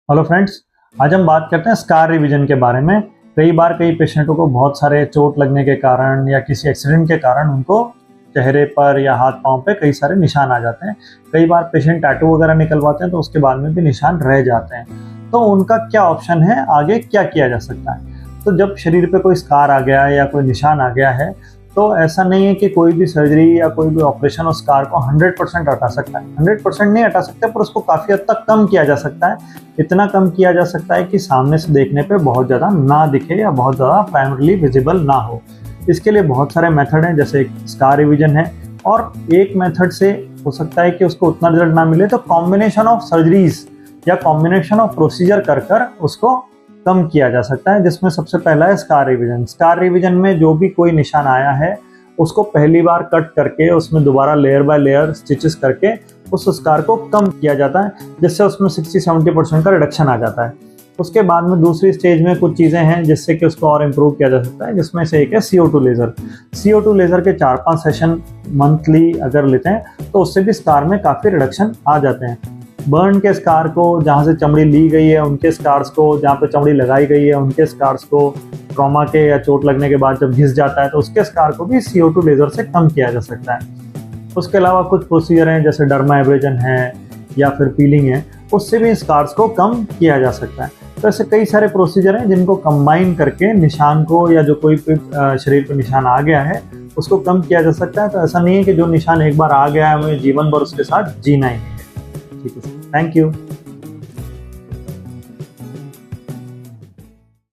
Hello friends. आज हम बात करते हैं स्कार रिवीजन के बारे में। कई बार कई पेशेंटों को बहुत सारे चोट लगने के कारण या किसी एक्सीडेंट के कारण उनको चेहरे पर या हाथ पांव पे कई सारे निशान आ जाते हैं। कई बार पेशेंट टैटू वगैरह निकलवाते हैं तो उसके बाद में भी निशान रह जाते हैं। तो उनका क्या ऑप्शन है, आगे क्या किया जा सकता है? तो जब शरीर पे कोई स्कार आ गया है या कोई निशान आ गया है तो ऐसा नहीं है कि कोई भी सर्जरी या कोई भी ऑपरेशन उस स्कार को 100% हटा सकता है। 100% नहीं हटा सकते, पर उसको काफ़ी हद तक कम किया जा सकता है। इतना कम किया जा सकता है कि सामने से देखने पे बहुत ज़्यादा ना दिखे या बहुत ज़्यादा प्राइमरीली विजिबल ना हो। इसके लिए बहुत सारे मेथड हैं, जैसे एक स्कार रिवीजन है, और एक मेथड से हो सकता है कि उसको उतना रिजल्ट ना मिले तो कॉम्बिनेशन ऑफ सर्जरीज या कॉम्बिनेशन ऑफ प्रोसीजर कर कर उसको कम किया जा सकता है, जिसमें सबसे पहला है स्कार रिवीजन। स्कार रिवीजन में जो भी कोई निशान आया है उसको पहली बार कट करके उसमें दोबारा लेयर बाय लेयर स्टिचेस करके उस स्कार को कम किया जाता है, जिससे उसमें 60-70% का रिडक्शन आ जाता है। उसके बाद में दूसरी स्टेज में कुछ चीज़ें हैं जिससे कि उसको और इम्प्रूव किया जा सकता है, जिसमें से एक है CO2 लेज़र। CO2 लेज़र के 4-5 सेशन मंथली अगर लेते हैं तो उससे भी स्कार में काफ़ी रिडक्शन आ जाते हैं। बर्न के स्कार को, जहाँ से चमड़ी ली गई है उनके स्कार्स को, जहाँ पे चमड़ी लगाई गई है उनके स्कार्स को, ट्रॉमा के या चोट लगने के बाद जब घिस जाता है तो उसके स्कार को भी CO2 लेज़र से कम किया जा सकता है। उसके अलावा कुछ प्रोसीजर हैं जैसे डर्मा एब्रेजन है या फिर पीलिंग है, उससे भी स्कार्स को कम किया जा सकता है। तो ऐसे कई सारे प्रोसीजर हैं जिनको कंबाइन करके निशान को, या जो कोई शरीर पर निशान आ गया है उसको कम किया जा सकता है। तो ऐसा नहीं है कि जो निशान एक बार आ गया है हमें जीवन भर उसके साथ जीना ही है। ठीक है, थैंक यू।